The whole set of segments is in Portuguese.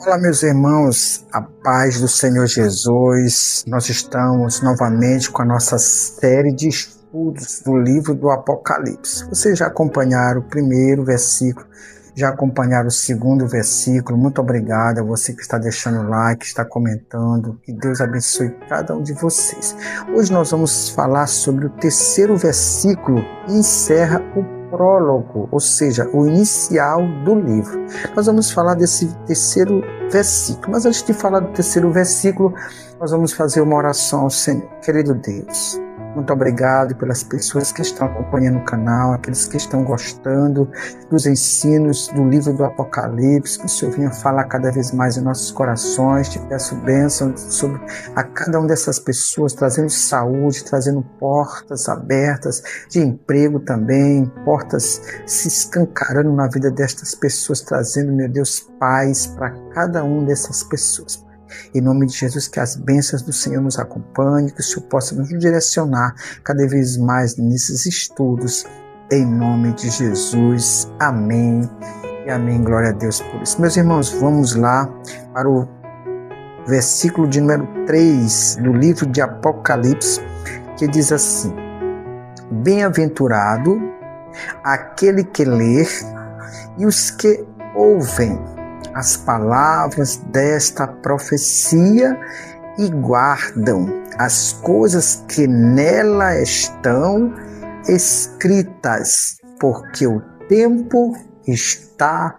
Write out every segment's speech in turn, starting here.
Olá, meus irmãos, a paz do Senhor Jesus. Nós estamos novamente com a nossa série de estudos do livro do Apocalipse. Vocês já acompanharam o primeiro versículo, já acompanharam o segundo versículo. Muito obrigado a você que está deixando o like, está comentando. Que Deus abençoe cada um de vocês. Hoje nós vamos falar sobre o terceiro versículo e encerra o prólogo, ou seja, o inicial do livro. Nós vamos falar desse terceiro versículo, mas antes de falar do terceiro versículo, nós vamos fazer uma oração ao Senhor. Querido Deus, muito obrigado pelas pessoas que estão acompanhando o canal, aqueles que estão gostando dos ensinos do livro do Apocalipse, que o Senhor venha falar cada vez mais em nossos corações. Te peço bênção sobre a cada uma dessas pessoas, trazendo saúde, trazendo portas abertas de emprego também, portas se escancarando na vida destas pessoas, trazendo, meu Deus, paz para cada uma dessas pessoas. Em nome de Jesus, que as bênçãos do Senhor nos acompanhem, que o Senhor possa nos direcionar cada vez mais nesses estudos, em nome de Jesus. Amém e amém. Glória a Deus por isso. Meus irmãos, vamos lá para o versículo de número 3 do livro de Apocalipse, que diz assim: Bem-aventurado aquele que lê e os que ouvem as palavras desta profecia e guardam as coisas que nela estão escritas, porque o tempo está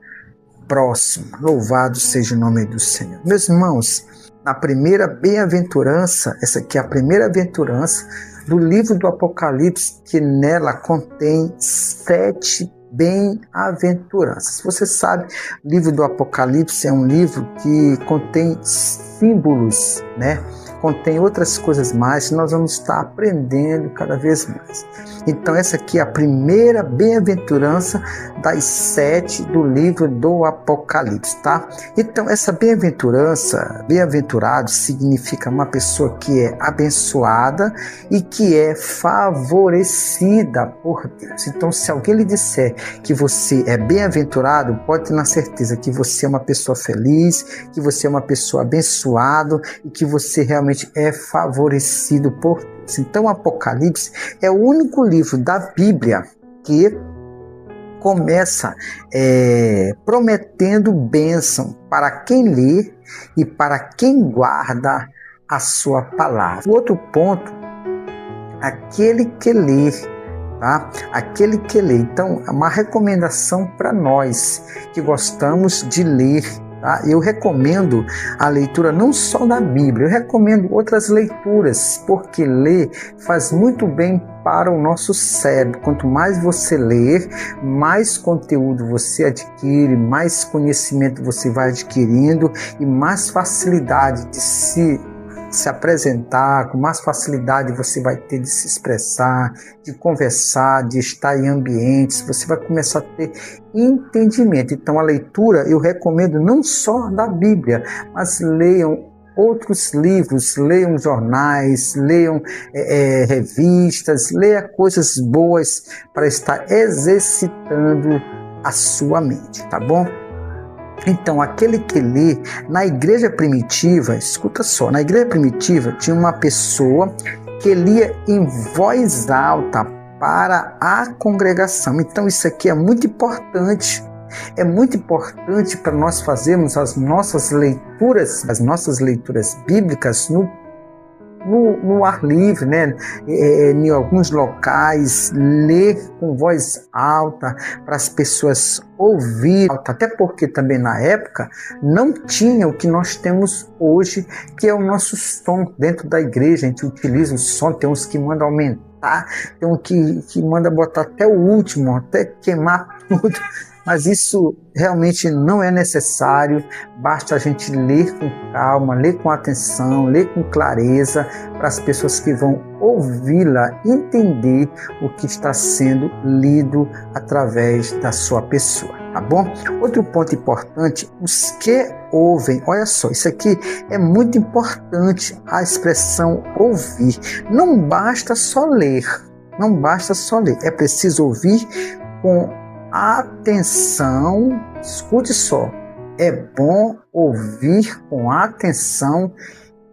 próximo. Louvado seja o nome do Senhor. Meus irmãos, na primeira bem-aventurança, essa aqui é a primeira aventurança do livro do Apocalipse, que nela contém 7 bem-aventuranças. Você sabe, o livro do Apocalipse é um livro que contém símbolos, né? Contém outras coisas mais que nós vamos estar aprendendo cada vez mais. Então essa aqui é a primeira bem-aventurança das 7 do livro do Apocalipse, tá? Então essa bem-aventurança, bem-aventurado significa uma pessoa que é abençoada e que é favorecida por Deus. Então se alguém lhe disser que você é bem-aventurado, pode ter na certeza que você é uma pessoa feliz, que você é uma pessoa abençoada e que você realmente é favorecido por Deus. Então o Apocalipse é o único livro da Bíblia que começa prometendo bênção para quem lê e para quem guarda a sua palavra. O outro ponto, aquele que lê, tá? Aquele que lê. Então é uma recomendação para nós que gostamos de ler. Tá? Eu recomendo a leitura não só da Bíblia, eu recomendo outras leituras, porque ler faz muito bem para o nosso cérebro. Quanto mais você ler, mais conteúdo você adquire, mais conhecimento você vai adquirindo e mais facilidade de se apresentar, com mais facilidade você vai ter de se expressar, de conversar, de estar em ambientes, você vai começar a ter entendimento. Então a leitura eu recomendo não só da Bíblia, mas leiam outros livros, leiam jornais, leiam revistas, leiam coisas boas para estar exercitando a sua mente, tá bom? Então, aquele que lê, na igreja primitiva, escuta só, na igreja primitiva tinha uma pessoa que lia em voz alta para a congregação. Então, isso aqui é muito importante. É muito importante para nós fazermos as nossas leituras bíblicas no ar livre, né? Em alguns locais, ler com voz alta para as pessoas ouvirem, até porque também na época não tinha o que nós temos hoje, que é o nosso som dentro da igreja. A gente utiliza o som, tem uns que mandam aumentar, tem um que manda botar até o último, até queimar tudo. Mas isso realmente não é necessário, basta a gente ler com calma, ler com atenção, ler com clareza, para as pessoas que vão ouvi-la entender o que está sendo lido através da sua pessoa, tá bom? Outro ponto importante, os que ouvem, olha só, isso aqui é muito importante, a expressão ouvir. Não basta só ler, é preciso ouvir com atenção, escute só, é bom ouvir com atenção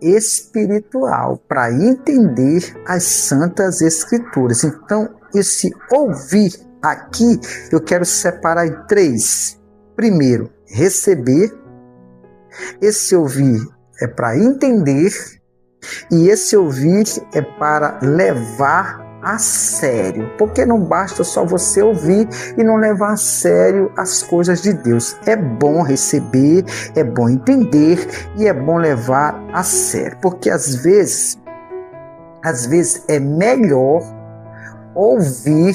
espiritual para entender as Santas Escrituras. Então, esse ouvir aqui eu quero separar em 3. Primeiro, receber. Esse ouvir é para entender. E esse ouvir é para levar a sério, porque não basta só você ouvir e não levar a sério as coisas de Deus. É bom receber, é bom entender e é bom levar a sério, porque às vezes é melhor ouvir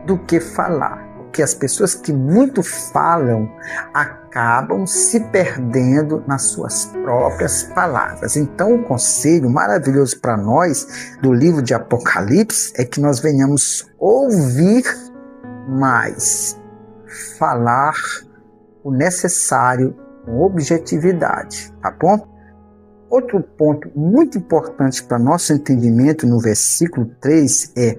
do que falar. Porque as pessoas que muito falam acabam se perdendo nas suas próprias palavras. Então, o conselho maravilhoso para nós do livro de Apocalipse é que nós venhamos ouvir mais, falar o necessário com objetividade, tá bom? Outro ponto muito importante para nosso entendimento no versículo 3 é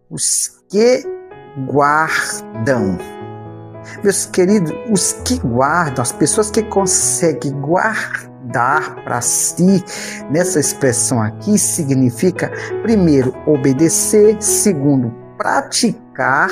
os que guardam. Meus queridos, os que guardam, as pessoas que conseguem guardar para si, nessa expressão aqui, significa, primeiro, obedecer, segundo, praticar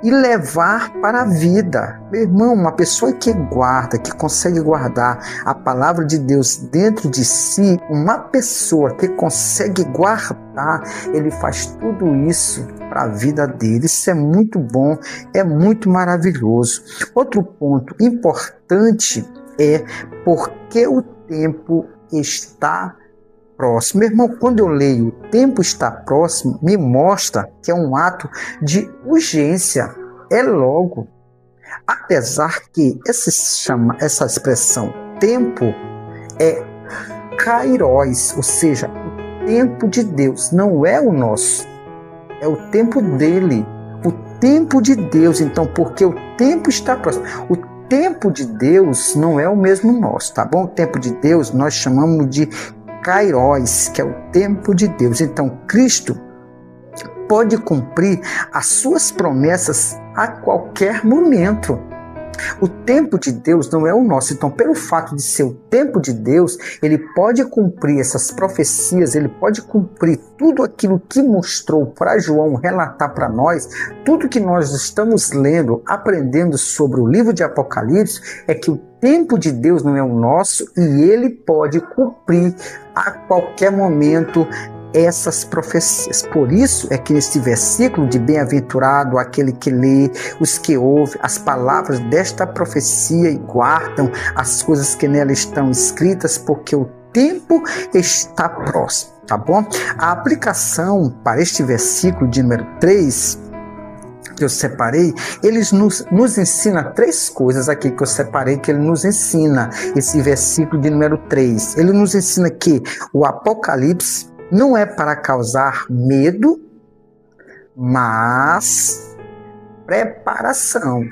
e levar para a vida. Meu irmão, uma pessoa que guarda, que consegue guardar a palavra de Deus dentro de si, uma pessoa que consegue guardar, ele faz tudo isso para a vida dele. Isso é muito bom, é muito maravilhoso. Outro ponto importante é porque o tempo está próximo. Meu irmão, quando eu leio o tempo está próximo, me mostra que é um ato de urgência, é logo. Apesar que essa expressão tempo é kairos, ou seja, o tempo de Deus, não é o nosso, é o tempo dele, o tempo de Deus. Então, porque o tempo está próximo, o tempo de Deus não é o mesmo nosso, tá bom? O tempo de Deus nós chamamos de kairos, que é o tempo de Deus. Então, Cristo pode cumprir as suas promessas a qualquer momento. O tempo de Deus não é o nosso. Então, pelo fato de ser o tempo de Deus, ele pode cumprir essas profecias, ele pode cumprir tudo aquilo que mostrou para João relatar para nós. Tudo que nós estamos lendo, aprendendo sobre o livro de Apocalipse, é que o tempo de Deus não é o nosso e ele pode cumprir a qualquer momento essas profecias. Por isso é que neste versículo de bem-aventurado aquele que lê, os que ouvem as palavras desta profecia e guardam as coisas que nela estão escritas, porque o tempo está próximo, tá bom? A aplicação para este versículo de número 3 que eu separei, eles nos ensina 3 coisas aqui que eu separei, que ele nos ensina, esse versículo de número 3. Ele nos ensina que o Apocalipse não é para causar medo, mas preparação.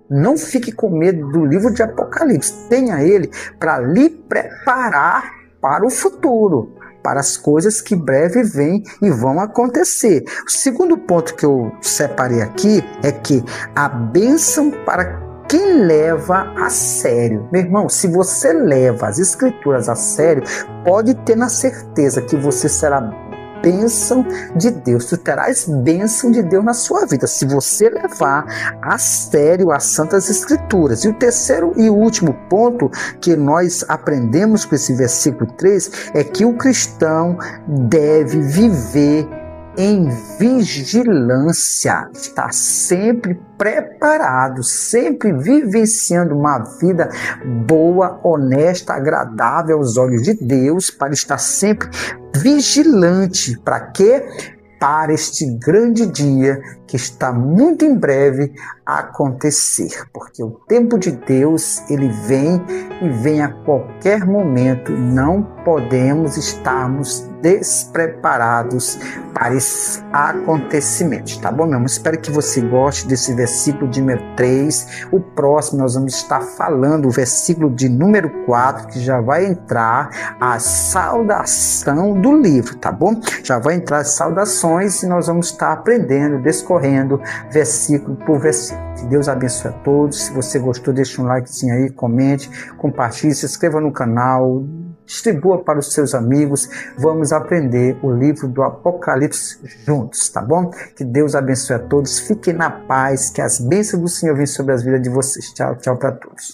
Não fique com medo do livro de Apocalipse. Tenha ele para lhe preparar para o futuro, para as coisas que breve vêm e vão acontecer. O segundo ponto que eu separei aqui é que a bênção para quem leva a sério. Meu irmão, se você leva as Escrituras a sério, pode ter na certeza que você será bênção de Deus. Tu terás bênção de Deus na sua vida, se você levar a sério as Santas Escrituras. E o terceiro e último ponto que nós aprendemos com esse versículo 3 é que o cristão deve viver em vigilância, está sempre preparado, sempre vivenciando uma vida boa, honesta, agradável aos olhos de Deus, para estar sempre vigilante. Para quê? Para este grande dia que está muito em breve a acontecer, porque o tempo de Deus, ele vem e vem a qualquer momento. Não podemos estarmos despreparados para esses acontecimentos, tá bom, meu irmão? Espero que você goste desse versículo de número 3. O próximo nós vamos estar falando o versículo de número 4, que já vai entrar a saudação do livro, tá bom? Já vai entrar as saudações e nós vamos estar aprendendo, discorrendo percorrendo versículo por versículo. Que Deus abençoe a todos. Se você gostou, deixa um likezinho aí, comente, compartilhe, se inscreva no canal, distribua para os seus amigos. Vamos aprender o livro do Apocalipse juntos, tá bom? Que Deus abençoe a todos. Fiquem na paz, que as bênçãos do Senhor venham sobre as vidas de vocês. Tchau, tchau para todos.